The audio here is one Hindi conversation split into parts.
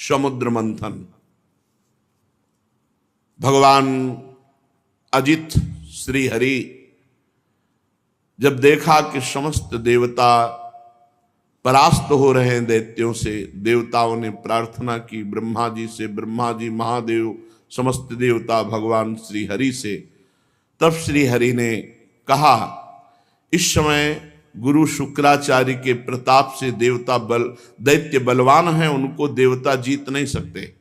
समुद्र मंथन। भगवान अजित श्री हरि जब देखा कि समस्त देवता परास्त हो रहे हैं दैत्यों से, देवताओं ने प्रार्थना की ब्रह्मा जी से, ब्रह्मा जी महादेव समस्त देवता भगवान श्री हरि से। तब श्री हरि ने कहा, इस समय गुरु शुक्राचार्य के प्रताप से दैत्य बलवान हैं, उनको देवता जीत नहीं सकते,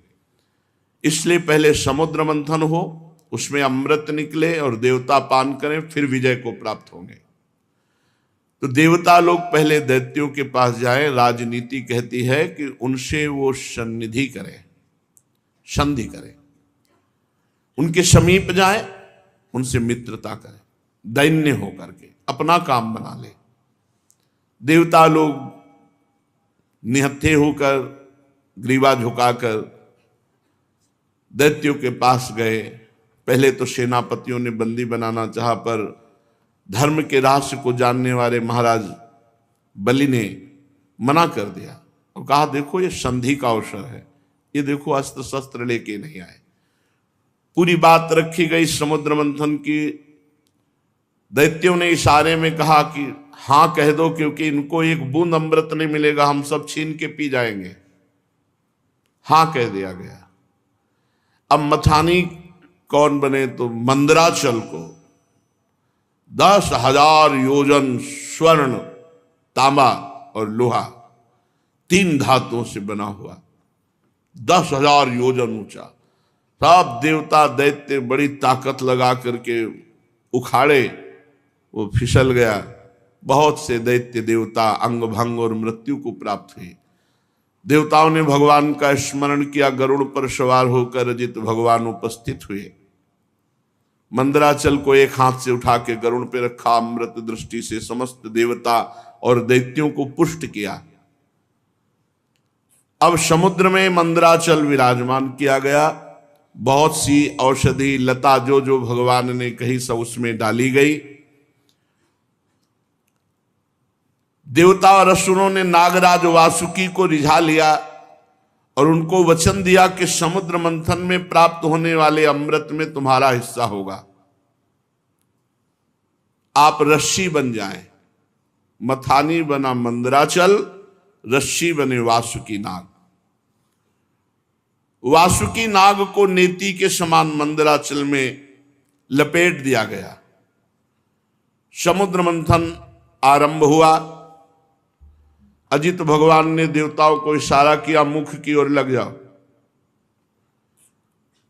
इसलिए पहले समुद्र मंथन हो, उसमें अमृत निकले और देवता पान करें, फिर विजय को प्राप्त होंगे। तो देवता लोग पहले दैत्यों के पास जाएं। राजनीति कहती है कि उनसे वो सन्निधि करें, संधि करें, उनके समीप जाएं, उनसे मित्रता करें, दैन्य होकर के अपना काम बना ले। देवता लोग निहत्थे होकर, ग्रीवा झुकाकर दैत्यों के पास गए। पहले तो सेनापतियों ने बंदी बनाना चाहा, पर धर्म के रहस्य को जानने वाले महाराज बलि ने मना कर दिया और कहा, देखो ये संधि का अवसर है, ये देखो अस्त्र शस्त्र लेके नहीं आए। पूरी बात रखी गई समुद्र मंथन की। दैत्यों ने इशारे में कहा कि हां कह दो, क्योंकि इनको एक बूंद अमृत नहीं मिलेगा, हम सब छीन के पी जाएंगे। हां कह दिया गया। अब मथानी कौन बने? तो मंदराचल को 10,000 योजन स्वर्ण, तांबा और लोहा, 3 धातुओं से बना हुआ, 10,000 योजन ऊंचा। सब देवता दैत्य बड़ी ताकत लगा करके उखाड़े, वो फिसल गया। बहुत से दैत्य देवता अंग भंग और मृत्यु को प्राप्त हुए। देवताओं ने भगवान का स्मरण किया। गरुड़ पर सवार होकर अजित भगवान उपस्थित हुए। मंदराचल को एक हाथ से उठा के गरुड़ पे रखा, अमृत दृष्टि से समस्त देवता और दैत्यों को पुष्ट किया। अब समुद्र में मंदराचल विराजमान किया गया। बहुत सी औषधि लता जो भगवान ने कही सब उसमें डाली गई। देवता और असुरों ने नागराज वासुकी को रिझा लिया और उनको वचन दिया कि समुद्र मंथन में प्राप्त होने वाले अमृत में तुम्हारा हिस्सा होगा, आप रस्सी बन जाएं। मथानी बना मंदराचल, रस्सी बने वासुकी नाग। वासुकी नाग को नेति के समान मंदराचल में लपेट दिया गया। समुद्र मंथन आरंभ हुआ। अजित भगवान ने देवताओं को इशारा किया, मुख की ओर लग जाओ।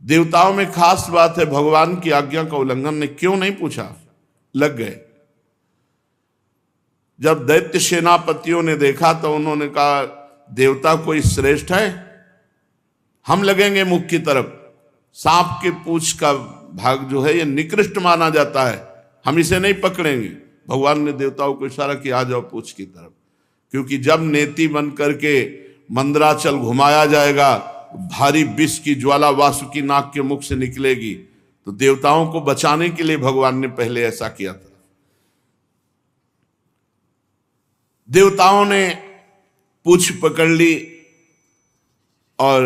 देवताओं में खास बात है, भगवान की आज्ञा का उल्लंघन ने क्यों नहीं पूछा, लग गए। जब दैत्य सेनापतियों ने देखा तो उन्होंने कहा, देवता कोई श्रेष्ठ है, हम लगेंगे मुख की तरफ। सांप के पूंछ का भाग जो है ये निकृष्ट माना जाता है, हम इसे नहीं पकड़ेंगे। भगवान ने देवताओं को इशारा किया, आ जाओ पूंछ की तरफ, क्योंकि जब नेति बन करके मंदराचल घुमाया जाएगा, भारी विष की ज्वाला वासुकी नाग के मुख से निकलेगी। तो देवताओं को बचाने के लिए भगवान ने पहले ऐसा किया था। देवताओं ने पूंछ पकड़ ली और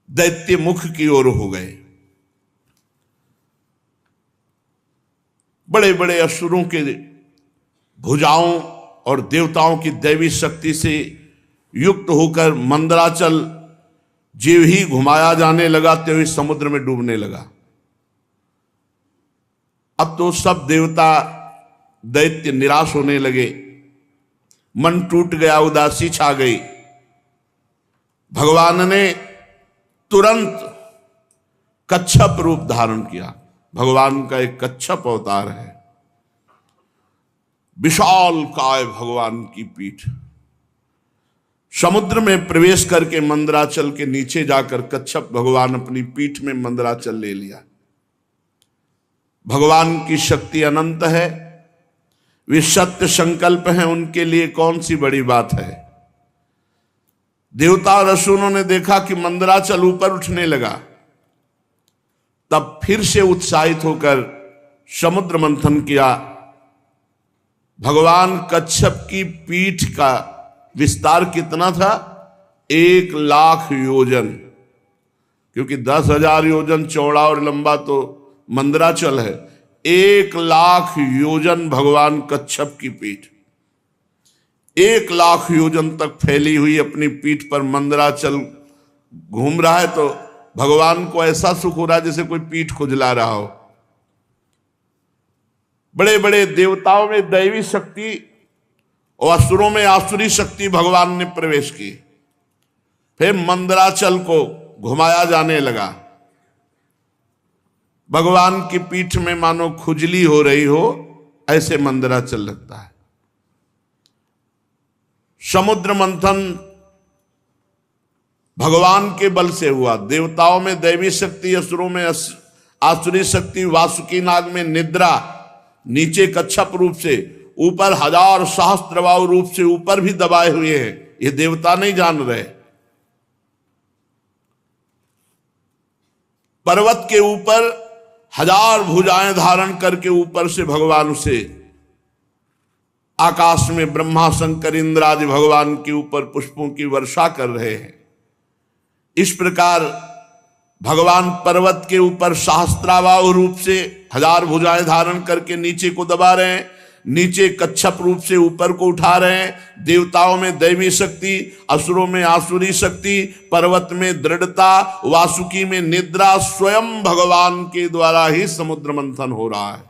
दैत्य मुख की ओर हो गए। बड़े बड़े असुरों के भुजाओं और देवताओं की दैवी शक्ति से युक्त होकर मंदराचल जीव ही घुमाया जाने लगा, त्यों ही समुद्र में डूबने लगा। अब तो सब देवता दैत्य निराश होने लगे, मन टूट गया, उदासी छा गई। भगवान ने तुरंत कच्छप रूप धारण किया। भगवान का एक कच्छप अवतार है, विशाल काय भगवान की पीठ। समुद्र में प्रवेश करके मंदराचल के नीचे जाकर कच्छप भगवान अपनी पीठ में मंदराचल ले लिया। भगवान की शक्ति अनंत है, वे सत्य संकल्प हैं, उनके लिए कौन सी बड़ी बात है। देवता और असुरों ने देखा कि मंदराचल ऊपर उठने लगा, तब फिर से उत्साहित होकर समुद्र मंथन किया। भगवान कच्छप की पीठ का विस्तार कितना था? 1,00,000 योजन, क्योंकि 10,000 योजन चौड़ा और लंबा तो मंदराचल है। 1,00,000 योजन भगवान कच्छप की पीठ, 1,00,000 योजन तक फैली हुई अपनी पीठ पर मंदराचल घूम रहा है। तो भगवान को ऐसा सुख हो रहा है जैसे कोई पीठ खुजला रहा हो। बड़े बड़े देवताओं में दैवी शक्ति और असुरों में आसुरी शक्ति भगवान ने प्रवेश की। फिर मंदराचल को घुमाया जाने लगा। भगवान की पीठ में मानो खुजली हो रही हो, ऐसे मंदराचल लगता है। समुद्र मंथन भगवान के बल से हुआ। देवताओं में दैवी शक्ति, असुरों में आसुरी शक्ति, वासुकी नाग में निद्रा, नीचे कच्छप रूप से, ऊपर 1000 सहस्त्रबाहु रूप से ऊपर भी दबाए हुए हैं। ये देवता नहीं जान रहे। पर्वत के ऊपर 1000 भुजाएं धारण करके ऊपर से भगवान उसे आकाश में ब्रह्मा शंकर इंद्र आदि भगवान के ऊपर पुष्पों की वर्षा कर रहे हैं। इस प्रकार भगवान पर्वत के ऊपर सहस्त्राबाहु रूप से 1000 भुजाएं धारण करके नीचे को दबा रहे हैं, नीचे कच्छप रूप से ऊपर को उठा रहे हैं। देवताओं में दैवी शक्ति, असुरों में आसुरी शक्ति, पर्वत में दृढ़ता, वासुकी में निद्रा, स्वयं भगवान के द्वारा ही समुद्र मंथन हो रहा है।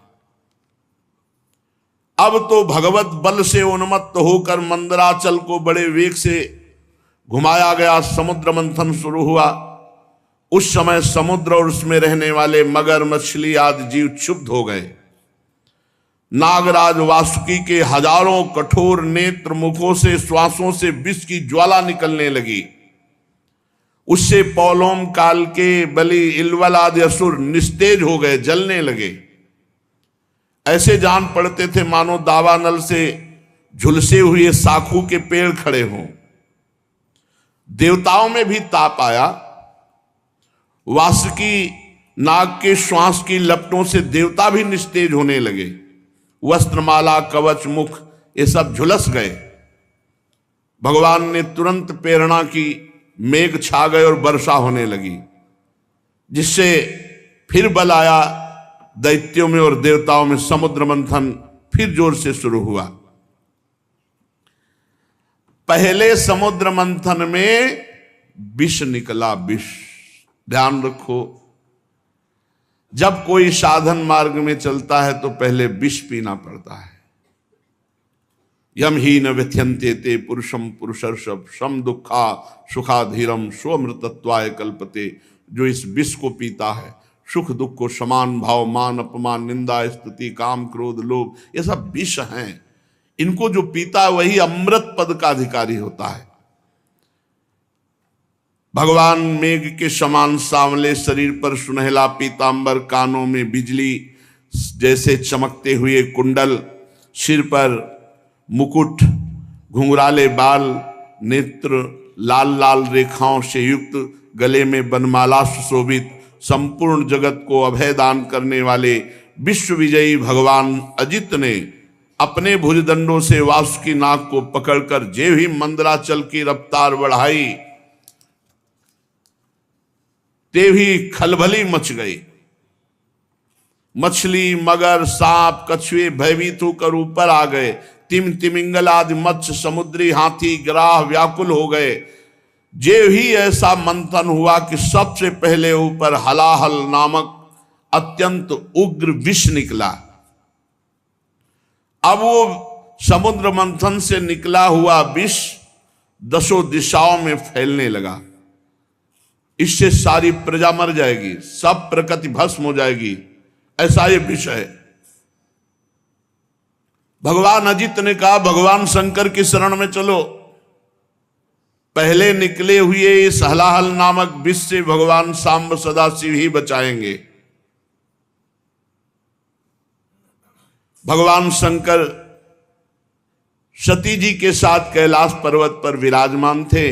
अब तो भगवत बल से उन्मत्त होकर मंदराचल को बड़े वेग से घुमाया गया, समुद्र मंथन शुरू हुआ। उस समय समुद्र और उसमें रहने वाले मगर, मछली आदि जीव क्षुब्ध हो गए। नागराज वासुकी के हजारों कठोर नेत्र मुखों से, श्वासों से विष की ज्वाला निकलने लगी। उससे पौलोम काल के बलि, इलवल आदि असुर निस्तेज हो गए, जलने लगे। ऐसे जान पड़ते थे मानो दावानल से झुलसे हुए साखू के पेड़ खड़े हों। देवताओं में भी ताप आया। वासुकी नाग के श्वास की लपटों से देवता भी निस्तेज होने लगे। वस्त्रमाला, कवच, मुख ये सब झुलस गए। भगवान ने तुरंत प्रेरणा की, मेघ छा गए और वर्षा होने लगी, जिससे फिर बल आया दैत्यों में और देवताओं में। समुद्र मंथन फिर जोर से शुरू हुआ। पहले समुद्र मंथन में विष निकला, विष। ध्यान रखो, जब कोई साधन मार्ग में चलता है तो पहले विष पीना पड़ता है। यम ही न व्यथ्यन्ते ते पुरुषम पुरुषर्षभ सम दुखा सुखाधीरम स्वमृतत्वाय कल्पते। जो इस विष को पीता है, सुख दुख को समान भाव, मान अपमान, निंदा स्तुति, काम क्रोध लोभ, ये सब विष हैं। इनको जो पीता है वही अमृत पद का अधिकारी होता है। भगवान मेघ के समान सांवले शरीर पर सुनहला पीतांबर, कानों में बिजली जैसे चमकते हुए कुंडल, सिर पर मुकुट, घुंघराले बाल, नेत्र लाल लाल रेखाओं से युक्त, गले में बनमाला सुशोभित, संपूर्ण जगत को अभय दान करने वाले विश्व विजयी भगवान अजित ने अपने भुजदंडों से वासुकी नाग को पकड़कर जे ही मंदराचल की रफ्तार बढ़ाई, ते भी खलबली मच गई। मछली, मगर, सांप, कछुए भयभीत होकर ऊपर आ गए। तिमिंगल आदि मत्स्य, समुद्री हाथी, गिराह व्याकुल हो गए। जे ही ऐसा मंथन हुआ कि सबसे पहले ऊपर हलाहल नामक अत्यंत उग्र विष निकला। अब वो समुद्र मंथन से निकला हुआ विष 10 दिशाओं में फैलने लगा। इससे सारी प्रजा मर जाएगी, सब प्रकृति भस्म हो जाएगी, ऐसा ये विष है। भगवान अजित ने कहा, भगवान शंकर की शरण में चलो। पहले निकले हुए इस हलाहल नामक विष से भगवान सांब सदाशिव ही बचाएंगे। भगवान शंकर सती जी के साथ कैलाश पर्वत पर विराजमान थे।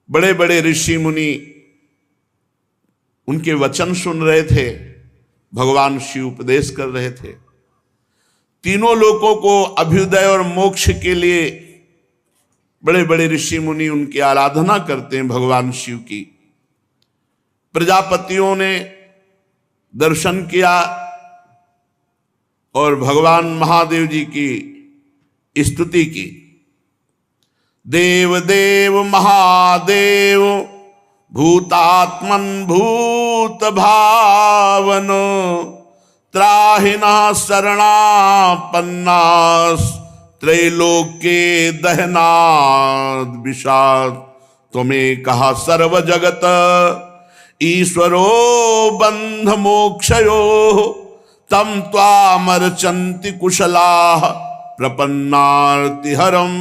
बड़े बड़े ऋषि मुनि उनके वचन सुन रहे थे। भगवान शिव उपदेश कर रहे थे। तीनों लोकों को अभ्युदय और मोक्ष के लिए बड़े बड़े ऋषि मुनि उनकी आराधना करते हैं भगवान शिव की। प्रजापतियों ने दर्शन किया और भगवान महादेव जी की स्तुति की। देव देव महादेव भूतात्मन भूत भावनो त्राहिना शरणापन्नास त्रैलोक्ये दहनाद विषाद त्वमें कहा सर्व जगत ईश्वरो बंध मोक्षयो तम त्वामर्चन्ति कुशलाः प्रपन्नार्ति हरम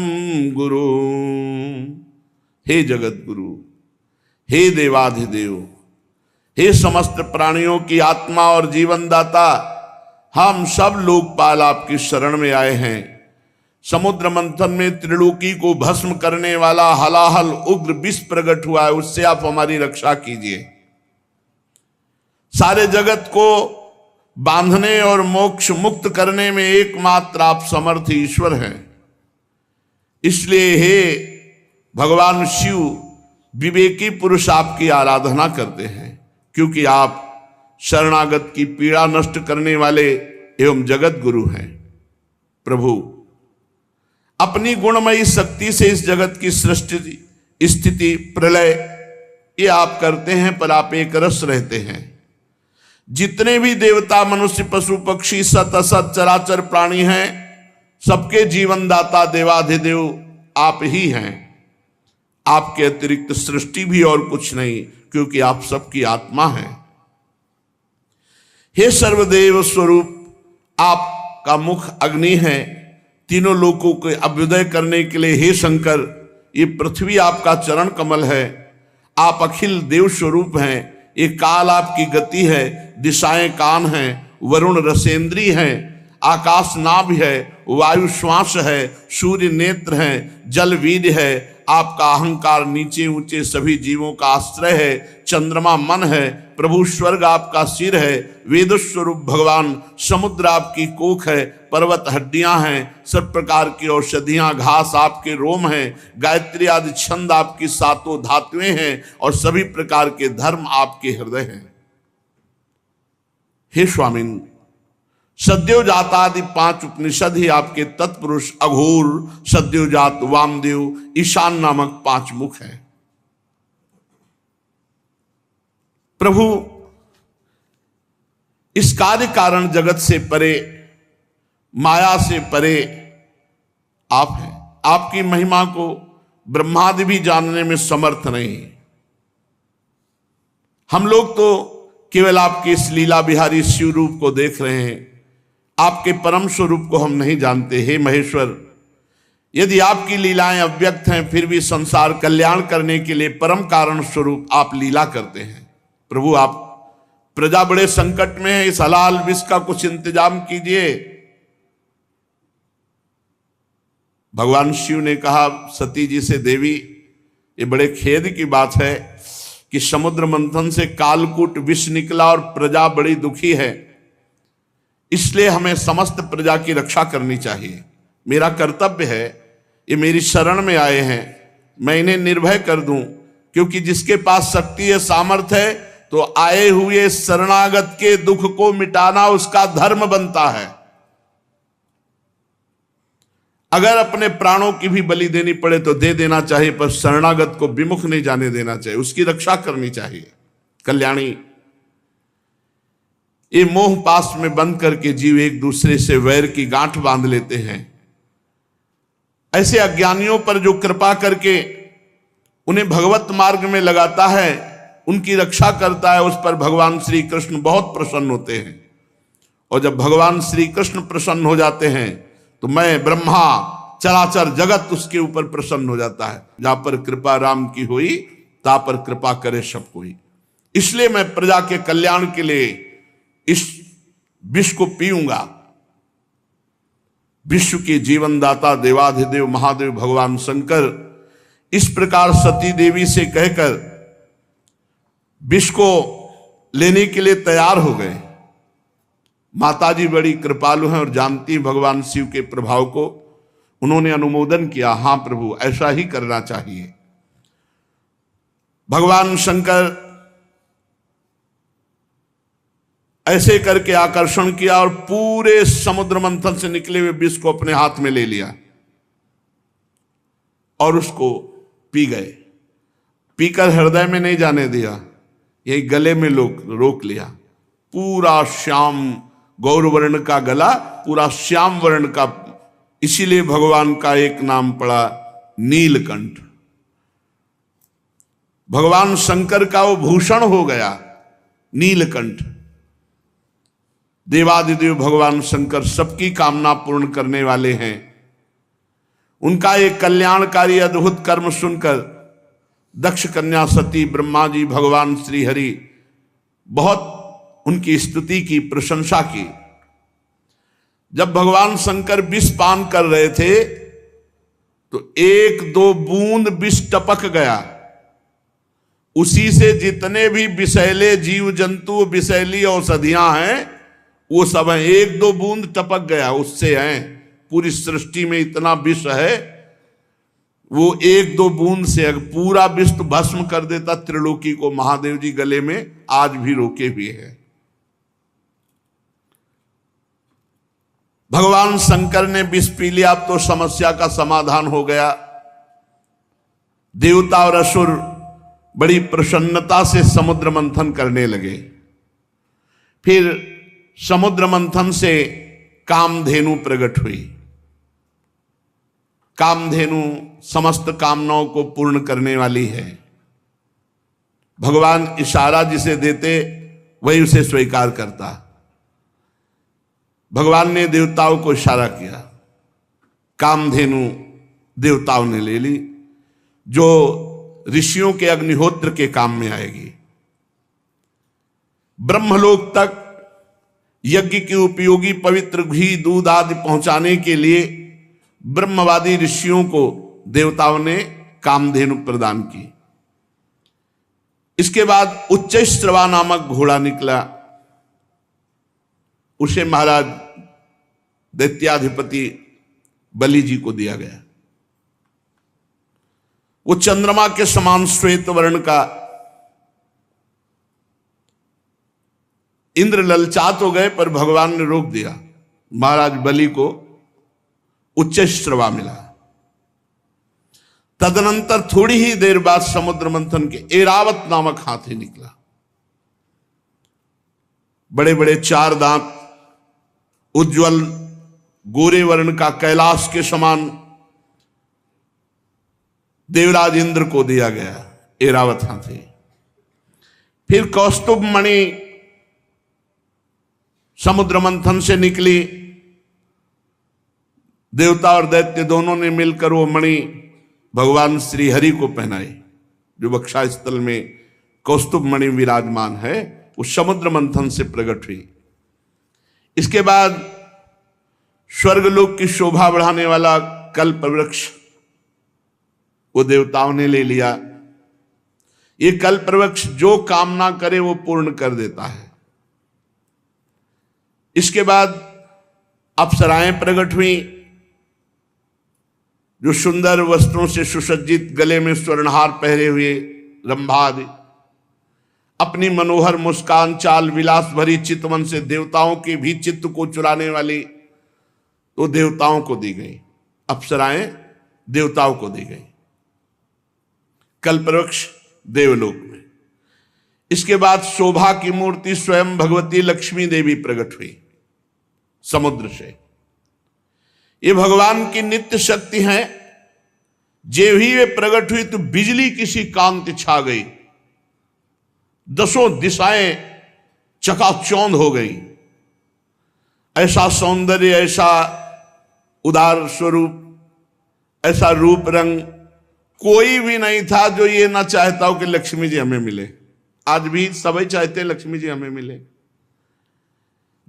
गुरु। हे जगत गुरु, हे देवाधिदेव, हे समस्त प्राणियों की आत्मा और जीवन दाता, हम सब लोकपाल आपकी शरण में आए हैं। समुद्र मंथन में त्रिलोकी को भस्म करने वाला हलाहल उग्र विष प्रकट हुआ है, उससे आप हमारी रक्षा कीजिए। सारे जगत को बांधने और मोक्ष मुक्त करने में एकमात्र आप समर्थ ईश्वर हैं। इसलिए हे भगवान शिव, विवेकी पुरुष आपकी आराधना करते हैं, क्योंकि आप शरणागत की पीड़ा नष्ट करने वाले एवं जगत गुरु हैं। प्रभु, अपनी गुणमयी शक्ति से इस जगत की सृष्टि, स्थिति, प्रलय ये आप करते हैं, पर आप एक रस रहते हैं। जितने भी देवता, मनुष्य, पशु, पक्षी, सत असत चराचर प्राणी हैं, सबके जीवन दाता देवाधिदेव आप ही हैं। आपके अतिरिक्त सृष्टि भी और कुछ नहीं, क्योंकि आप सबकी आत्मा हैं। हे सर्वदेव स्वरूप, आपका मुख अग्नि है। तीनों लोकों के अभ्युदय करने के लिए हे शंकर, ये पृथ्वी आपका चरण कमल है। आप अखिल देव स्वरूप हैं। ये काल आपकी गति है, दिशाएं कान हैं, वरुण रसेंद्री हैं, आकाश नाभ है, वायु श्वास है, सूर्य नेत्र है, जल वीर्य है। आपका अहंकार नीचे ऊंचे सभी जीवों का आश्रय है। चंद्रमा मन है। प्रभु स्वर्ग आपका सिर है। वेद स्वरूप भगवान समुद्र आपकी कोख है। पर्वत हड्डियां हैं। सब प्रकार की औषधियां घास आपके रोम हैं। गायत्री आदि छंद आपकी सातों धातुएं हैं और सभी प्रकार के धर्म आपके हृदय हैं। हे स्वामिन, सद्योजात आदि 5 उपनिषद ही आपके तत्पुरुष अघोर, सद्योजात, वामदेव, ईशान नामक 5 मुख हैं। प्रभु, इस कार्य कारण जगत से परे, माया से परे आप हैं। आपकी महिमा को ब्रह्मादि भी जानने में समर्थ नहीं। हम लोग तो केवल आपके इस लीला बिहारी शिव रूप को देख रहे हैं, आपके परम स्वरूप को हम नहीं जानते। हे महेश्वर, यदि आपकी लीलाएं अव्यक्त हैं, फिर भी संसार कल्याण करने के लिए परम कारण स्वरूप आप लीला करते हैं। प्रभु, आप प्रजा बड़े संकट में है, इस हलाल विष का कुछ इंतजाम कीजिए। भगवान शिव ने कहा सती जी से, देवी, ये बड़े खेद की बात है कि समुद्र मंथन से कालकूट विष निकला और प्रजा बड़ी दुखी है। इसलिए हमें समस्त प्रजा की रक्षा करनी चाहिए। मेरा कर्तव्य है, ये मेरी शरण में आए हैं, मैं इन्हें निर्भय कर दूं, क्योंकि जिसके पास शक्ति है, सामर्थ्य है, तो आए हुए शरणागत के दुख को मिटाना उसका धर्म बनता है। अगर अपने प्राणों की भी बलि देनी पड़े तो दे देना चाहिए, पर शरणागत को विमुख नहीं जाने देना चाहिए, उसकी रक्षा करनी चाहिए। कल्याणी, ये मोह पास में बंद करके जीव एक दूसरे से वैर की गांठ बांध लेते हैं। ऐसे अज्ञानियों पर जो कृपा करके उन्हें भगवत मार्ग में लगाता है, उनकी रक्षा करता है, उस पर भगवान श्री कृष्ण बहुत प्रसन्न होते हैं। और जब भगवान श्री कृष्ण प्रसन्न हो जाते हैं तो मैं, ब्रह्मा, चराचर जगत उसके ऊपर प्रसन्न हो जाता है। जहां पर कृपा राम की हुई, ता पर कृपा करे सब कोई। इसलिए मैं प्रजा के कल्याण के लिए इस विष को पीऊंगा। विश्व के जीवन दाता देवाधिदेव महादेव भगवान शंकर इस प्रकार सती देवी से कहकर विष को लेने के लिए तैयार हो गए। माताजी बड़ी कृपालु हैं और जानती भगवान शिव के प्रभाव को। उन्होंने अनुमोदन किया, हां प्रभु ऐसा ही करना चाहिए। भगवान शंकर ऐसे करके आकर्षण किया और पूरे समुद्र मंथन से निकले हुए विष को अपने हाथ में ले लिया और उसको पी गए। पीकर हृदय में नहीं जाने दिया, यही गले में रोक लिया। पूरा श्याम गौरवर्ण का गला, पूरा श्याम वर्ण का, इसीलिए भगवान का एक नाम पड़ा नीलकंठ। भगवान शंकर का वो भूषण हो गया नीलकंठ। देवादिदेव भगवान शंकर सबकी कामना पूर्ण करने वाले हैं। उनका एक कल्याणकारी अद्भुत कर्म सुनकर दक्ष कन्या सती ब्रह्मा जी भगवान श्री हरि बहुत उनकी स्तुति की, प्रशंसा की। जब भगवान शंकर विष पान कर रहे थे तो 1-2 बूंद विष टपक गया। उसी से जितने भी विषैले जीव जंतु, विषैली औषधियां हैं, वो सब हैं। 1-2 बूंद टपक गया, उससे हैं। पूरी सृष्टि में इतना विष है, वो 1-2 बूंद से पूरा विष तो भस्म कर देता त्रिलोकी को। महादेव जी गले में आज भी रोके हुए हैं। भगवान शंकर ने विष पी लिया, अब तो समस्या का समाधान हो गया। देवता और असुर बड़ी प्रसन्नता से समुद्र मंथन करने लगे। फिर समुद्र मंथन से कामधेनु प्रकट हुई। कामधेनु समस्त कामनाओं को पूर्ण करने वाली है। भगवान इशारा जिसे देते वही उसे स्वीकार करता। भगवान ने देवताओं को इशारा किया, कामधेनु देवताओं ने ले ली, जो ऋषियों के अग्निहोत्र के काम में आएगी। ब्रह्मलोक तक यज्ञ की उपयोगी पवित्र घी दूध आदि पहुंचाने के लिए ब्रह्मवादी ऋषियों को देवताओं ने कामधेनु प्रदान की। इसके बाद उच्चैश्रवा नामक घोड़ा निकला, उसे महाराज दैत्याधिपति बलि जी को दिया गया। वो चंद्रमा के समान श्वेत वर्ण का। इंद्र ललचात हो गए पर भगवान ने रोक दिया। महाराज बलि को उच्चैश्रवा मिला। तदनंतर थोड़ी ही देर बाद समुद्र मंथन के ऐरावत नामक हाथी निकला। बड़े बड़े 4 दांत, उज्ज्वल गोरे वर्ण का, कैलाश के समान। देवराज इंद्र को दिया गया ऐरावत हाथी। फिर कौस्तुभ मणि समुद्र मंथन से निकली। देवता और दैत्य दोनों ने मिलकर वो मणि भगवान श्री हरि को पहनाई। जो वक्षा स्थल में कौस्तुभ मणि विराजमान है, वो समुद्र मंथन से प्रकट हुई। इसके बाद स्वर्गलोक की शोभा बढ़ाने वाला कल्प वृक्ष वो देवताओं ने ले लिया। ये कल्प वृक्ष जो कामना करे वो पूर्ण कर देता है। इसके बाद अप्सराएं प्रकट हुई, जो सुंदर वस्त्रों से सुसज्जित, गले में स्वर्णहार पहरे हुए रंभादि, अपनी मनोहर मुस्कान, चाल विलास भरी चितवन से देवताओं के भी चित्त को चुराने वाली, तो देवताओं को दी गई। अप्सराएं देवताओं को दी गई। कल्पवृक्ष देवलोक में। इसके बाद शोभा की मूर्ति स्वयं भगवती लक्ष्मी देवी प्रकट हुई समुद्र से। ये भगवान की नित्य शक्ति है। जे ही वे प्रकट हुई तो बिजली किसी कांति छा गई, 10 दिशाएं चकाचौंध हो गई। ऐसा सौंदर्य, ऐसा उदार स्वरूप, ऐसा रूप रंग कोई भी नहीं था जो ये ना चाहता हो कि लक्ष्मी जी हमें मिले। आज भी सभी चाहते हैं लक्ष्मी जी हमें मिले।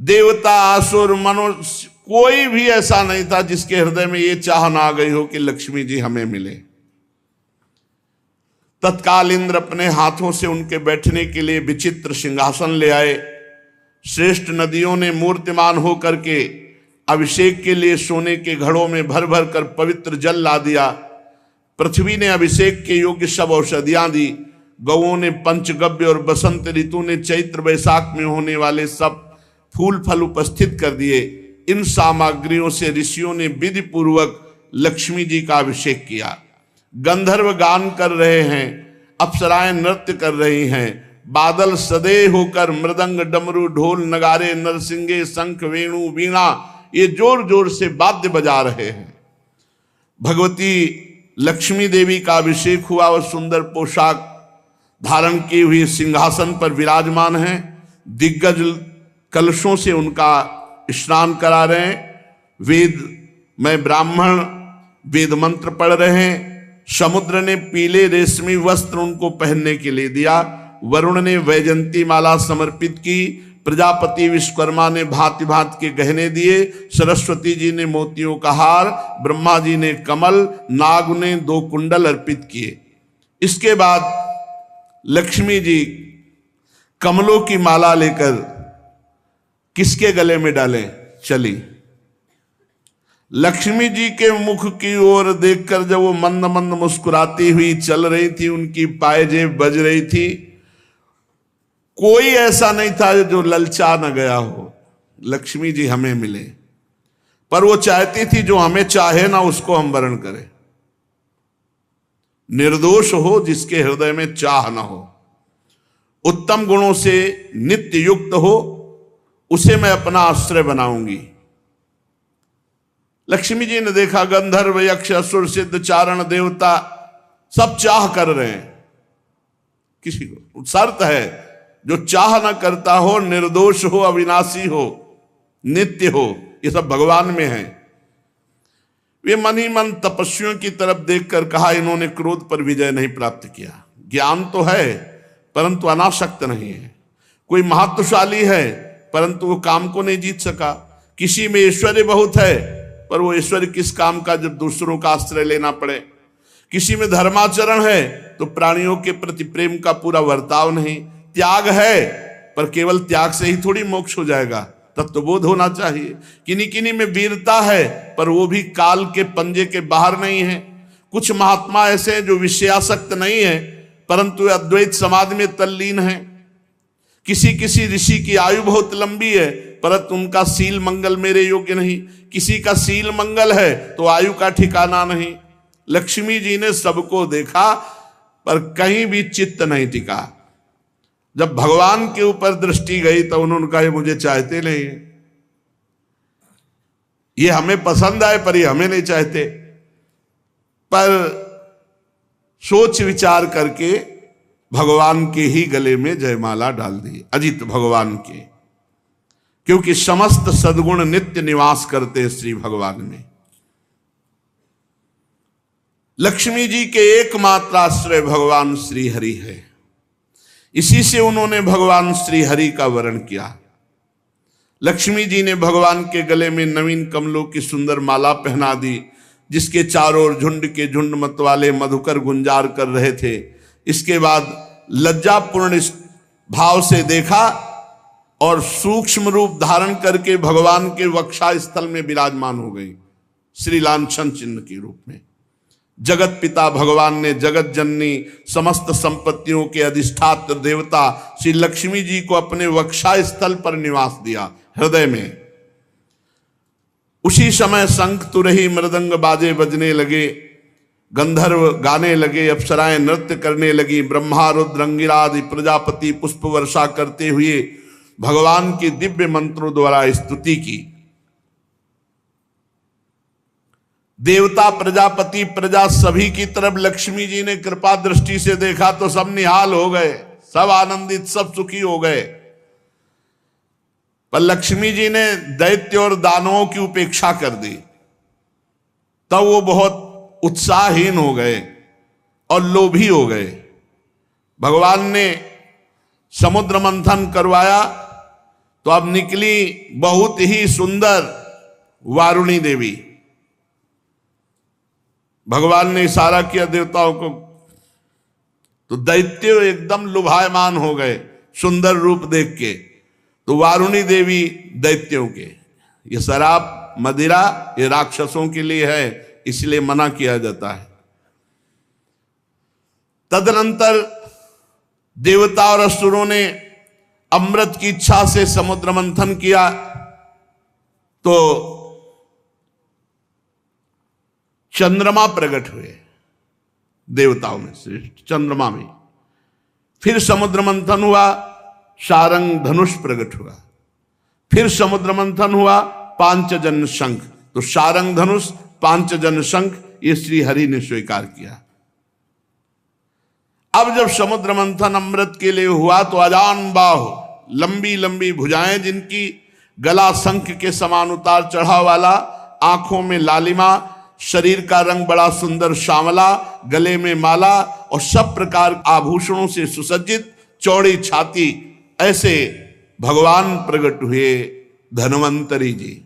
देवता, असुर, मनुष्य, कोई भी ऐसा नहीं था जिसके हृदय में ये चाह ना आ गई हो कि लक्ष्मी जी हमें मिले। तत्काल इंद्र अपने हाथों से उनके बैठने के लिए विचित्र सिंहासन ले आए। श्रेष्ठ नदियों ने मूर्तिमान होकर के अभिषेक के लिए सोने के घड़ों में भर भर कर पवित्र जल ला दिया। पृथ्वी ने अभिषेक के योग्य सब औषधियां दी। गौओं ने पंचगव्य और बसंत ऋतु ने चैत्र वैशाख में होने वाले सब फूल फल उपस्थित कर दिए। इन सामग्रियों से ऋषियों ने विधि पूर्वक लक्ष्मी जी का अभिषेक किया। गंधर्व गान कर रहे हैं, अप्सराएं नृत्य कर रही हैं, बादल सदैव होकर मृदंग डमरू ढोल नगारे नरसिंगे शंख वेणु वीणा ये जोर जोर से वाद्य बजा रहे हैं। भगवती लक्ष्मी देवी का अभिषेक हुआ और सुंदर पोशाक धारण किए हुए सिंहासन पर विराजमान हैं। दिग्गज कलशों से उनका स्नान करा रहे हैं। वेद में ब्राह्मण वेद मंत्र पढ़ रहे हैं। समुद्र ने पीले रेशमी वस्त्र उनको पहनने के लिए दिया। वरुण ने वैजंती माला समर्पित की। प्रजापति विश्वकर्मा ने भांति भांति के गहने दिए। सरस्वती जी ने मोतियों का हार, ब्रह्मा जी ने कमल, नाग ने 2 कुंडल अर्पित किए। इसके बाद लक्ष्मी जी कमलों की माला लेकर किसके गले में डालें चली। लक्ष्मी जी के मुख की ओर देखकर जब वो मंद मंद मुस्कुराती हुई चल रही थी, उनकी पायजेब बज रही थी, कोई ऐसा नहीं था जो ललचा न गया हो लक्ष्मी जी हमें मिले। पर वो चाहती थी जो हमें चाहे ना उसको हम वरण करें। निर्दोष हो जिसके हृदय में चाह न हो, उत्तम गुणों से नित्य युक्त हो, उसे मैं अपना आश्रय बनाऊंगी। लक्ष्मी जी ने देखा गंधर्व यक्ष असुर सिद्ध चारण देवता सब चाह कर रहे हैं। किसी को शर्त है, जो चाह न करता हो, निर्दोष हो, अविनाशी हो, नित्य हो, ये सब भगवान में है। वे मन ही मन तपस्वियों की तरफ देखकर कहा, इन्होंने क्रोध पर विजय नहीं प्राप्त किया। ज्ञान तो है परंतु अनासक्त नहीं है। कोई महत्वशाली है परंतु वो काम को नहीं जीत सका। किसी में ऐश्वर्य बहुत है पर वो ऐश्वर्य किस काम का जब दूसरों का आश्रय लेना पड़े। किसी में धर्माचरण है तो प्राणियों के प्रति प्रेम का पूरा वर्ताव नहीं। त्याग है पर केवल त्याग से ही थोड़ी मोक्ष हो जाएगा, तत्वबोध होना चाहिए। किन्हीं किन्हीं में वीरता है पर वो भी काल के पंजे के बाहर नहीं है। कुछ महात्मा ऐसे हैं जो विषयासक्त नहीं है परंतु अद्वैत समाधि में तल्लीन है। किसी किसी ऋषि की आयु बहुत लंबी है परंतु उनका सील मंगल मेरे योग्य नहीं। किसी का सील मंगल है तो आयु का ठिकाना नहीं। लक्ष्मी जी ने सबको देखा पर कहीं भी चित्त नहीं टिका। जब भगवान के ऊपर दृष्टि गई तो उन्होंने कहा, मुझे चाहते नहीं, ये हमें पसंद आए पर ये हमें नहीं चाहते। पर सोच विचार करके भगवान के ही गले में जयमाला डाल दी, अजित भगवान के, क्योंकि समस्त सद्गुण नित्य निवास करते श्री भगवान में। लक्ष्मी जी के एकमात्र आश्रय भगवान श्री हरि है। इसी से उन्होंने भगवान श्री हरि का वर्ण किया। लक्ष्मी जी ने भगवान के गले में नवीन कमलों की सुंदर माला पहना दी, जिसके चारों ओर झुंड के झुंड मतवाले मधुकर गुंजार कर रहे थे। इसके बाद लज्जापूर्ण भाव से देखा और सूक्ष्म रूप धारण करके भगवान के वक्षा स्थल में विराजमान हो गई, श्री लांछन चिन्ह के रूप में। जगत पिता भगवान ने जगत जननी समस्त संपत्तियों के अधिष्ठात्र देवता श्री लक्ष्मी जी को अपने वक्षा स्थल पर निवास दिया, हृदय में। उसी समय शंख तुरही मृदंग बाजे बजने लगे, गंधर्व गाने लगे, अप्सराएं नृत्य करने लगी। ब्रह्मा रुद्र अंगिरा आदि प्रजापति पुष्प वर्षा करते हुए भगवान की दिव्य मंत्रों द्वारा स्तुति की। देवता प्रजापति प्रजा सभी की तरफ लक्ष्मी जी ने कृपा दृष्टि से देखा तो सब निहाल हो गए, सब आनंदित, सब सुखी हो गए। पर लक्ष्मी जी ने दैत्य और दानवों की उपेक्षा कर दी, तब वो बहुत उत्साहहीन हो गए और लोभी हो गए। भगवान ने समुद्र मंथन करवाया तो अब निकली बहुत ही सुंदर वारुणी देवी। भगवान ने इशारा किया देवताओं को, तो दैत्य एकदम लुभायमान हो गए सुंदर रूप देख के। तो वारुणी देवी दैत्यों के, ये शराब मदिरा ये राक्षसों के लिए है, इसलिए मना किया जाता है। तदनंतर देवता और असुरों ने अमृत की इच्छा से समुद्र मंथन किया, तो चंद्रमा प्रकट हुए देवताओं में से, चंद्रमा में। फिर समुद्र मंथन हुआ, सारंग धनुष प्रकट हुआ। फिर समुद्र मंथन हुआ, पांचजन्य शंख। तो सारंग धनुष, पांचजन्य शंख ये श्री हरि ने स्वीकार किया। अब जब समुद्र मंथन अमृत के लिए हुआ तो अजान बाहु, लंबी लंबी भुजाएं जिनकी, गला शंख के समान उतार चढ़ाव वाला, आंखों में लालिमा, शरीर का रंग बड़ा सुंदर श्यामला, गले में माला और सब प्रकार आभूषणों से सुसज्जित, चौड़ी छाती, ऐसे भगवान प्रकट हुए धन्वंतरी जी।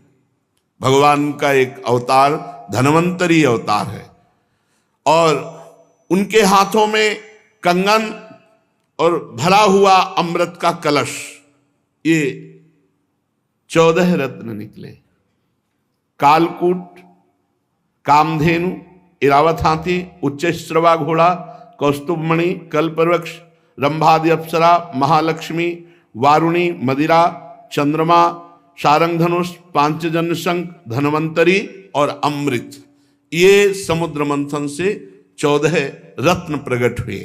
भगवान का एक अवतार धन्वंतरी अवतार है, और उनके हाथों में कंगन और भरा हुआ अमृत का कलश, ये 14 रत्न निकले। कालकूट, कामधेनु, इरावत हाथी, उच्च श्रवा घोड़ा, कौस्तुभमणि, कल्पवृक्ष, रंभादि अप्सरा, महालक्ष्मी, वारुणी, मदिरा, चंद्रमा, सारंग धनुष, पांचजन्य शंख, धन्वंतरी और अमृत, ये समुद्र मंथन से 14 रत्न प्रकट हुए।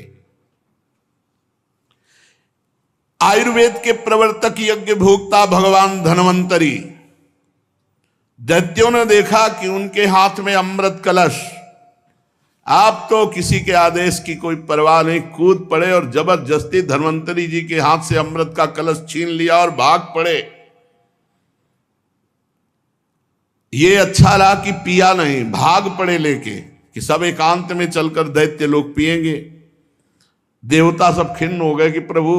आयुर्वेद के प्रवर्तक यज्ञ भोक्ता भगवान धन्वंतरी, दैत्यों ने देखा कि उनके हाथ में अमृत कलश, आप तो किसी के आदेश की कोई परवाह नहीं, कूद पड़े और जबरदस्ती धन्वंतरी जी के हाथ से अमृत का कलश छीन लिया और भाग पड़े। ये अच्छा रहा कि पिया नहीं, भाग पड़े लेके कि सब एकांत में चलकर दैत्य लोग पिएंगे। देवता सब खिन्न हो गए कि प्रभु,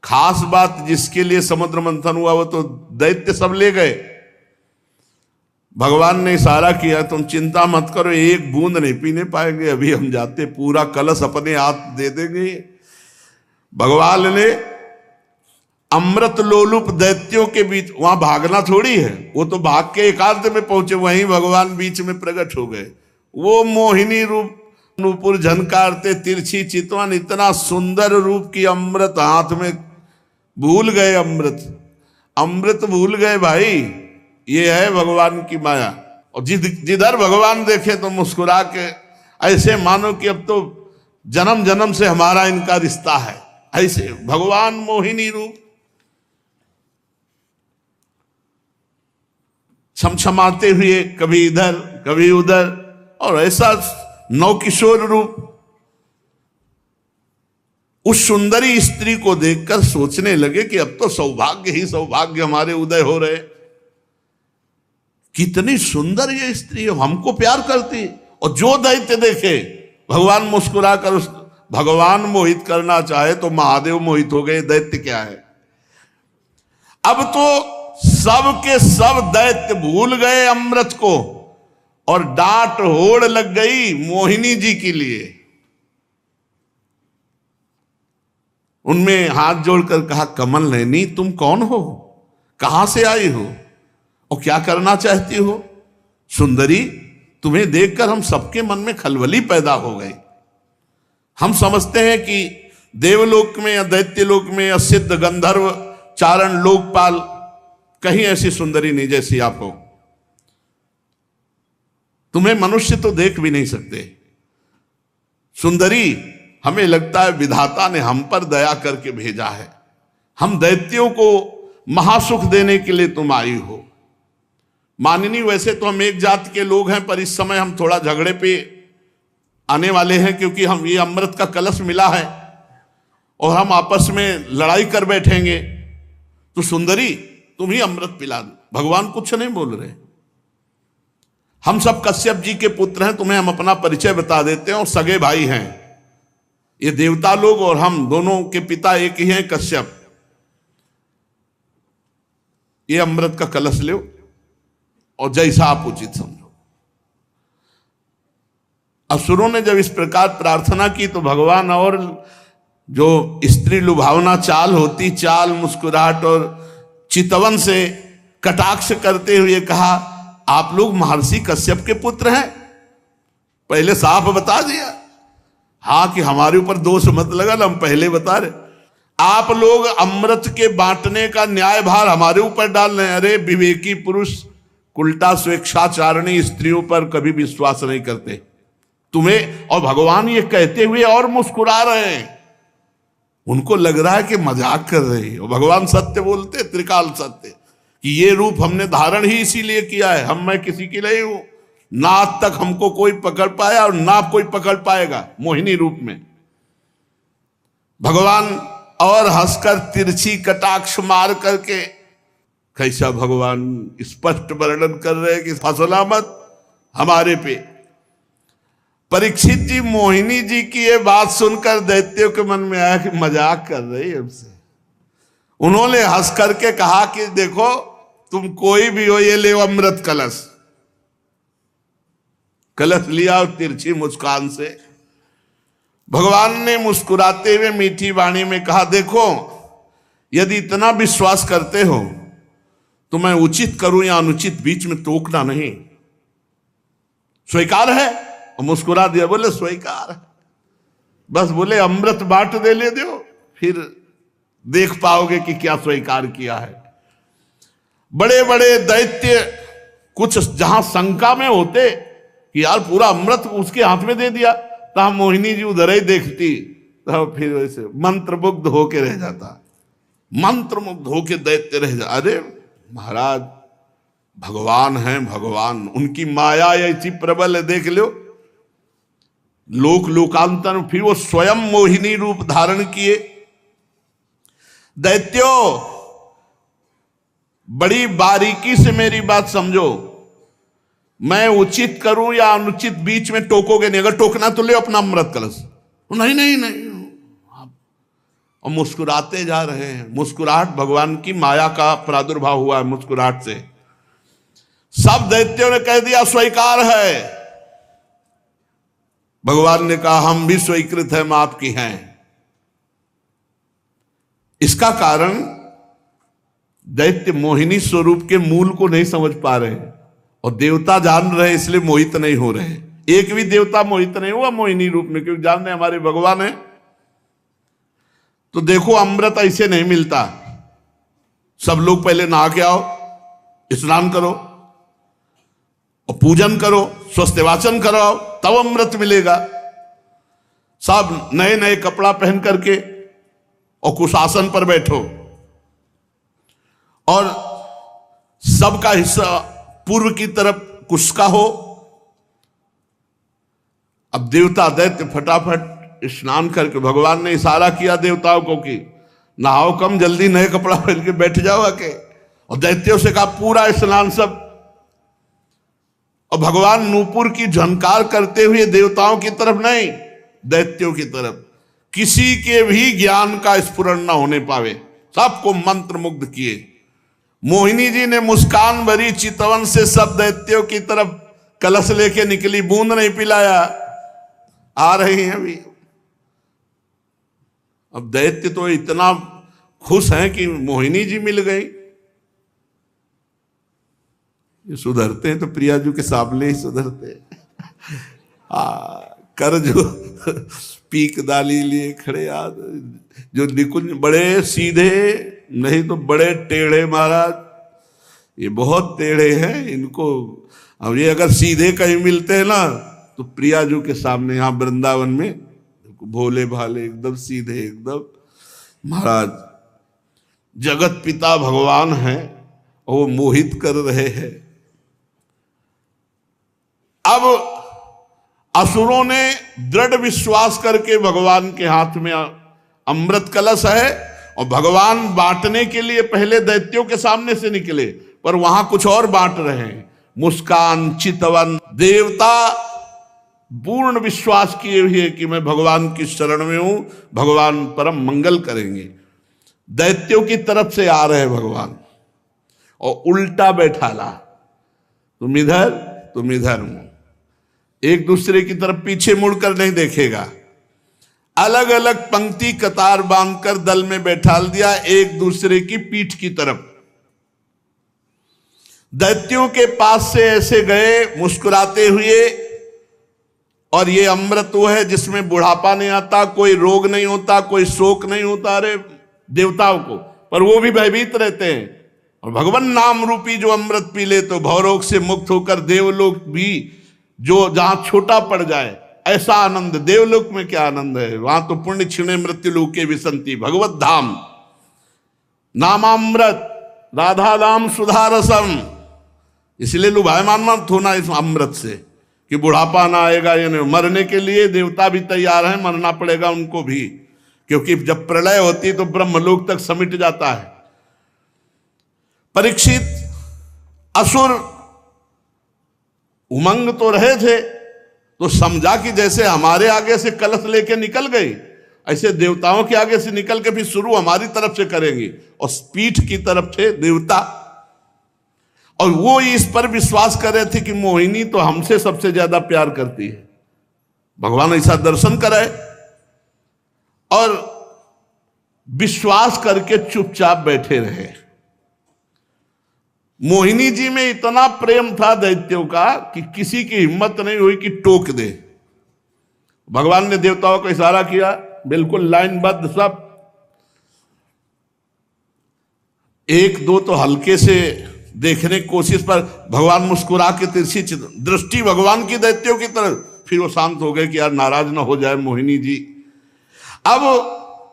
खास बात जिसके लिए समुद्र मंथन हुआ वो तो दैत्य सब ले गए। भगवान ने इशारा किया, तुम चिंता मत करो, एक बूंद नहीं पीने पाएंगे, अभी हम जाते पूरा कलश अपने हाथ दे देंगे। भगवान ने अमृत लोलुप दैत्यों के बीच, वहां भागना थोड़ी है, वो तो भाग के एकांत में पहुंचे, वहीं भगवान बीच में प्रकट हो गए। वो मोहिनी रूप, नूपुर झनकारते, तिरछी चितवन, इतना सुंदर रूप की अमृत हाथ में, भूल गए अमृत भूल गए भाई। ये है भगवान की माया। और जिधर भगवान देखे तो मुस्कुरा के, ऐसे मानो कि अब तो जन्म जन्म से हमारा इनका रिश्ता है, ऐसे भगवान मोहिनी रूप, छमछमाते हुए कभी इधर कभी उधर, और ऐसा नवकिशोर रूप। उस सुंदरी स्त्री को देखकर सोचने लगे कि अब तो सौभाग्य ही सौभाग्य हमारे उदय हो रहे। कितनी सुंदर ये स्त्री है, हमको प्यार करती। और जो दैत्य देखे, भगवान मुस्कुरा कर भगवान मोहित करना चाहे तो महादेव मोहित हो गए, दैत्य क्या है। अब तो सब के सब दैत्य भूल गए अमृत को, और डांट होड़ लग गई मोहिनी जी के लिए। उनमें हाथ जोड़कर कहा, कमल नयनी तुम कौन हो, कहां से आई हो और क्या करना चाहती हो। सुंदरी, तुम्हें देखकर हम सबके मन में खलबली पैदा हो गई। हम समझते हैं कि देवलोक में या दैत्यलोक में या सिद्ध गंधर्व चारण लोकपाल कहीं ऐसी सुंदरी नहीं जैसी आप हो। तुम्हें मनुष्य तो देख भी नहीं सकते। सुंदरी, हमें लगता है विधाता ने हम पर दया करके भेजा है, हम दैत्यों को महासुख देने के लिए तुम आई हो। माननी, वैसे तो हम एक जात के लोग हैं, पर इस समय हम थोड़ा झगड़े पे आने वाले हैं, क्योंकि हम ये अमृत का कलश मिला है और हम आपस में लड़ाई कर बैठेंगे। तो सुंदरी, तुम ही अमृत पिला दो। भगवान कुछ नहीं बोल रहे। हम सब कश्यप जी के पुत्र हैं, तुम्हें हम अपना परिचय बता देते हैं, और सगे भाई हैं। ये देवता लोग और हम दोनों के पिता एक ही हैं, कश्यप। ये अमृत का कलश लो और जैसा आप उचित समझो। असुरों ने जब इस प्रकार प्रार्थना की तो भगवान और जो स्त्री लुभावना चाल होती, चाल, मुस्कुराहट और चितवन से कटाक्ष करते हुए कहा, आप लोग महर्षि कश्यप के पुत्र हैं, पहले साफ बता दिया। हाँ कि हमारे ऊपर दोष मत लगा, हम पहले बता रहे। आप लोग अमृत के बांटने का न्याय भार हमारे ऊपर डाल रहे हैं। अरे विवेकी पुरुष उल्टा स्वेच्छाचारिणी स्त्रियों पर कभी विश्वास नहीं करते तुम्हें। और भगवान ये कहते हुए और मुस्कुरा रहे हैं, उनको लग रहा है कि मजाक कर रहे हैं। और भगवान सत्य बोलते, त्रिकाल सत्य, कि ये रूप हमने धारण ही इसीलिए किया है, मैं किसी की नहीं हूं, ना आज तक हमको कोई पकड़ पाया और ना कोई पकड़ पाएगा मोहिनी रूप में। भगवान और हंसकर तिरछी कटाक्ष मार करके कैसा भगवान स्पष्ट वर्णन कर रहे हैं कि फसला मत हमारे पे। परीक्षित जी मोहिनी जी की ये बात सुनकर दैत्यों के मन में आया कि मजाक कर रही है हमसे। उन्होंने हंस करके कहा कि देखो तुम कोई भी हो, ये ले अमृत कलश। कलश लिया और तिरछी मुस्कान से भगवान ने मुस्कुराते हुए मीठी वाणी में कहा, देखो यदि इतना विश्वास करते हो तो मैं उचित करूं या अनुचित बीच में टोकना नहीं। स्वीकार है? और मुस्कुरा दिया, बोले स्वीकार है। बस बोले अमृत बांट दे ले दो, फिर देख पाओगे कि क्या स्वीकार किया है। बड़े बड़े दैत्य कुछ जहां शंका में होते कि यार पूरा अमृत उसके हाथ में दे दिया, तो मोहिनी जी उधर ही देखती, तो फिर वैसे मंत्रमुग्ध होके रह जाता, मंत्रमुग्ध होके दैत्य रह जा। अरे महाराज भगवान हैं, भगवान, उनकी माया ऐसी प्रबल है, देख लो। लोक लोकांतर फिर वो स्वयं मोहिनी रूप धारण किए। दैत्यों बड़ी बारीकी से मेरी बात समझो, मैं उचित करूं या अनुचित बीच में टोकोगे नहीं। अगर टोकना तो ले अपना अमृत कलश। नहीं नहीं नहीं, और मुस्कुराते जा रहे हैं। मुस्कुराहट भगवान की माया का प्रादुर्भाव हुआ है मुस्कुराहट से। सब दैत्यों ने कह दिया स्वीकार है। भगवान ने कहा हम भी स्वीकृत हैं, माफ की हैं। इसका कारण दैत्य मोहिनी स्वरूप के मूल को नहीं समझ पा रहे हैं, और देवता जान रहे इसलिए मोहित नहीं हो रहे। एक भी देवता मोहित नहीं हुआ मोहिनी रूप में, क्योंकि जान रहे हमारे भगवान है। तो देखो अमृत ऐसे नहीं मिलता। सब लोग पहले नहा के आओ, स्नान करो और पूजन करो, स्वस्थ वाचन कराओ, तब अमृत मिलेगा। सब नए नए कपड़ा पहन करके और कुशासन पर बैठो, और सबका हिस्सा पूर्व की तरफ कुश का हो। अब देवता दैत्य फटाफट स्नान करके, भगवान ने इशारा किया देवताओं को कि नहाओ कम, जल्दी नए कपड़ा पहन के बैठ जाओ आके। और दैत्यों से कहा पूरा स्नान सब। और भगवान नूपुर की झनकार करते हुए देवताओं की तरफ नहीं, दैत्यों की तरफ, किसी के भी ज्ञान का स्फुरण न होने पावे, सबको मंत्र मुग्ध किए। मोहिनी जी ने मुस्कान भरी चितवन से सब दैत्यों की तरफ कलश लेके निकली, बूंद नहीं पिलाया। आ रही हैं अभी। अब दैत्य तो इतना खुश हैं कि मोहिनी जी मिल गई। ये सुधरते हैं तो प्रियाजू के सामने ही सुधरते कर जो पीक दाली लिए खड़े याद, जो निकुंज बड़े सीधे, नहीं तो बड़े टेढ़े महाराज। ये बहुत टेढ़े हैं इनको। अब ये अगर सीधे कहीं मिलते हैं ना तो प्रियाजू के सामने, यहाँ वृंदावन में भोले भाले एकदम सीधे, एकदम महाराज जगत पिता भगवान हैं और वो मोहित कर रहे हैं। अब असुरों ने दृढ़ विश्वास करके भगवान के हाथ में अमृत कलश है, और भगवान बांटने के लिए पहले दैत्यों के सामने से निकले, पर वहां कुछ और बांट रहे हैं। मुस्कान चितवन देवता पूर्ण विश्वास किए हुए कि मैं भगवान की शरण में हूं, भगवान परम मंगल करेंगे। दैत्यों की तरफ से आ रहे भगवान, और उल्टा बैठाला, तुम इधर तुम इधर हूं। एक दूसरे की तरफ पीछे मुड़कर नहीं देखेगा। अलग अलग पंक्ति कतार बांधकर दल में बैठाल दिया, एक दूसरे की पीठ की तरफ। दैत्यों के पास से ऐसे गए मुस्कुराते हुए, और ये अमृत वो है जिसमें बुढ़ापा नहीं आता, कोई रोग नहीं होता, कोई शोक नहीं होता। अरे देवताओं को, पर वो भी भयभीत रहते हैं। और भगवान नाम रूपी जो अमृत पी ले तो भवरोग से मुक्त होकर देवलोक भी, जो जहां छोटा पड़ जाए, ऐसा आनंद देवलोक में क्या आनंद है। वहां तो पुण्य क्षीणे मृत्यु लोके विसंति, भगवत धाम नामामृत राधा नाम सुधारसम। इसलिए लुभायमान मत होना इस अमृत से कि बुढ़ापा ना आएगा। या नहीं, मरने के लिए देवता भी तैयार हैं, मरना पड़ेगा उनको भी, क्योंकि जब प्रलय होती तो ब्रह्मलोक तक समिट जाता है। परीक्षित असुर उमंग तो रहे थे, तो समझा कि जैसे हमारे आगे से कलश लेके निकल गई, ऐसे देवताओं के आगे से निकल के फिर शुरू हमारी तरफ से करेंगे। और पीठ की तरफ थे देवता, और वो इस पर विश्वास कर रहे थे कि मोहिनी तो हमसे सबसे ज्यादा प्यार करती है। भगवान ऐसा दर्शन कराए, और विश्वास करके चुपचाप बैठे रहे। मोहिनी जी में इतना प्रेम था दैत्यों का कि किसी की हिम्मत नहीं हुई कि टोक दे। भगवान ने देवताओं को इशारा किया, बिल्कुल लाइनबद्ध सब। एक दो तो हल्के से देखने की कोशिश पर भगवान मुस्कुरा के तिरछी दृष्टि भगवान की दैत्यों की तरफ, फिर वो शांत हो गए कि यार नाराज ना हो जाए मोहिनी जी। अब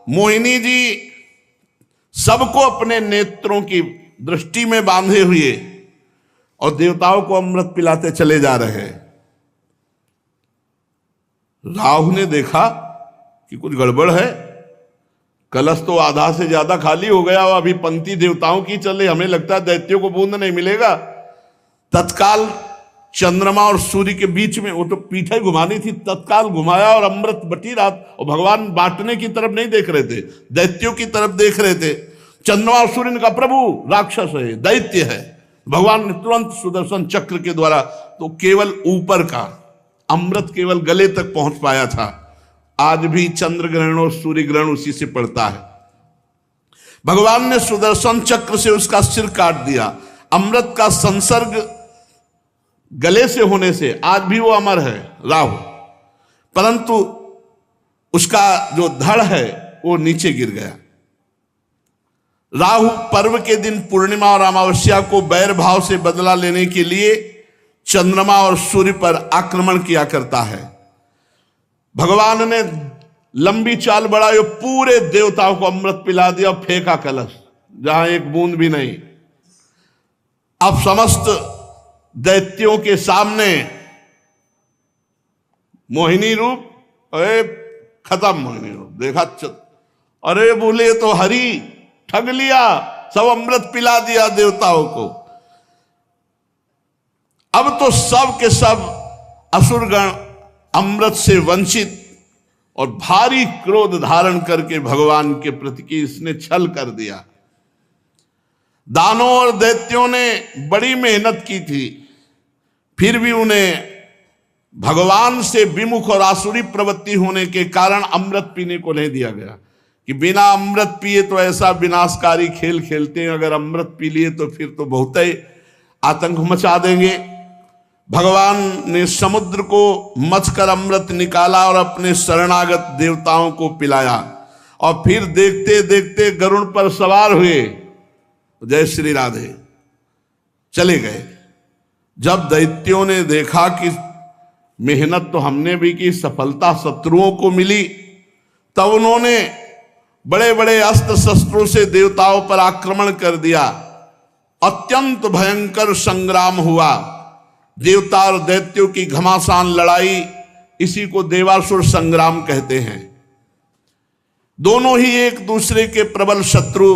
मोहिनी जी सबको अपने नेत्रों की दृष्टि में बांधे हुए और देवताओं को अमृत पिलाते चले जा रहे हैं। राहु ने देखा कि कुछ गड़बड़ है, कलश तो आधा से ज्यादा खाली हो गया और अभी पंक्ति देवताओं की चले, हमें लगता है दैत्यों को बूंद नहीं मिलेगा। तत्काल चंद्रमा और सूर्य के बीच में, वो तो पीठे घुमानी थी, तत्काल घुमाया और अमृत बटी रहा। और भगवान बांटने की तरफ नहीं देख रहे थे, दैत्यों की तरफ देख रहे थे। चंद्रमा और सूर्य ने कहा प्रभु राक्षस है, दैत्य है। भगवान ने तुरंत सुदर्शन चक्र के द्वारा, तो केवल ऊपर का अमृत केवल गले तक पहुंच पाया था। आज भी चंद्र ग्रहण और सूर्य ग्रहण उसी से पड़ता है। भगवान ने सुदर्शन चक्र से उसका सिर काट दिया। अमृत का संसर्ग गले से होने से आज भी वो अमर है राहु, परंतु उसका जो धड़ है वो नीचे गिर गया। राहु पर्व के दिन पूर्णिमा और अमावस्या को बैर भाव से बदला लेने के लिए चंद्रमा और सूर्य पर आक्रमण किया करता है। भगवान ने लंबी चाल बढ़ाई, पूरे देवताओं को अमृत पिला दिया और फेंका कलश, जहां एक बूंद भी नहीं। अब समस्त दैत्यों के सामने मोहिनी रूप, अरे खत्म मोहिनी रूप देखा, अरे बोले तो हरि ठग लिया, सब अमृत पिला दिया देवताओं को। अब तो सब के सब असुरगण अमृत से वंचित और भारी क्रोध धारण करके भगवान के प्रति की इसने छल कर दिया। दानों और दैत्यों ने बड़ी मेहनत की थी, फिर भी उन्हें भगवान से विमुख और आसुरी प्रवृत्ति होने के कारण अमृत पीने को नहीं दिया गया कि बिना अमृत पिए तो ऐसा विनाशकारी खेल खेलते हैं, अगर अमृत पी लिए तो फिर तो बहुत ही आतंक मचा देंगे। भगवान ने समुद्र को मथकर अमृत निकाला और अपने शरणागत देवताओं को पिलाया, और फिर देखते देखते गरुड़ पर सवार हुए, जय श्री राधे, चले गए। जब दैत्यों ने देखा कि मेहनत तो हमने भी की, सफलता शत्रुओं को मिली, तब उन्होंने बड़े बड़े अस्त्र शस्त्रों से देवताओं पर आक्रमण कर दिया। अत्यंत भयंकर संग्राम हुआ। देवता और दैत्यों की घमासान लड़ाई, इसी को देवासुर संग्राम कहते हैं। दोनों ही एक दूसरे के प्रबल शत्रु,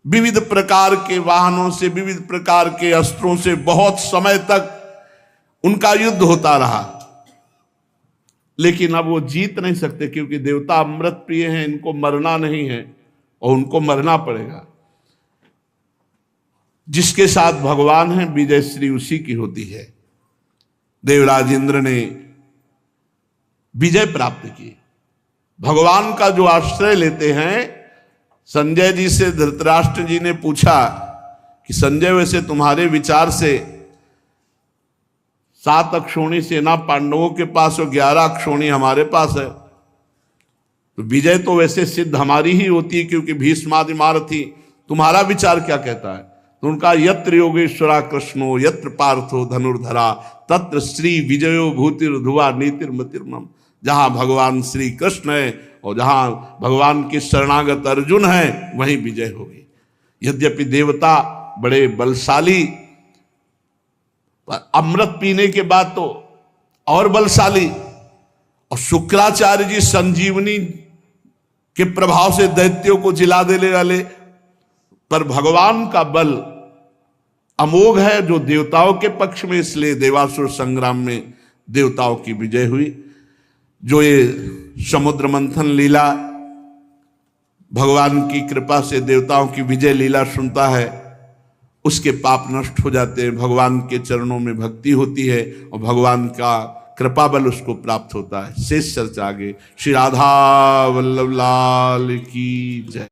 विविध प्रकार के वाहनों से, विविध प्रकार के अस्त्रों से बहुत समय तक उनका युद्ध होता रहा, लेकिन अब वो जीत नहीं सकते क्योंकि देवता अमृत प्रिय हैं, इनको मरना नहीं है और उनको मरना पड़ेगा। जिसके साथ भगवान है विजय श्री उसी की होती है। देवराज इंद्र ने विजय प्राप्त की। भगवान का जो आश्रय लेते हैं, संजय जी से धृतराष्ट्र जी ने पूछा कि संजय वैसे तुम्हारे विचार से 7 अक्षौणी सेना पांडवों के पास और 11 अक्षौणी हमारे पास है, तो विजय तो वैसे सिद्ध हमारी ही होती है क्योंकि भीष्मादि महारथी। तुम्हारा विचार क्या कहता है? तो उनका यत्र योगेश्वरा कृष्णो यत्र पार्थो धनुर्धरा तत्र श्री विजयो भूतिर्धुवा नीतिर्मतिर्मम। जहां भगवान श्री कृष्ण है और जहां भगवान के शरणागत अर्जुन है वहीं विजय होगी। यद्यपि देवता बड़े बलशाली, पर अमृत पीने के बाद तो और बलशाली, और शुक्राचार्य जी संजीवनी के प्रभाव से दैत्यों को जिला देने वाले, पर भगवान का बल अमोघ है जो देवताओं के पक्ष में, इसलिए देवासुर संग्राम में देवताओं की विजय हुई। जो ये समुद्र मंथन लीला भगवान की कृपा से देवताओं की विजय लीला सुनता है उसके पाप नष्ट हो जाते हैं, भगवान के चरणों में भक्ति होती है और भगवान का कृपा बल उसको प्राप्त होता है। शेष चर्चा आगे। श्री राधा वल्लभ लाल की जय।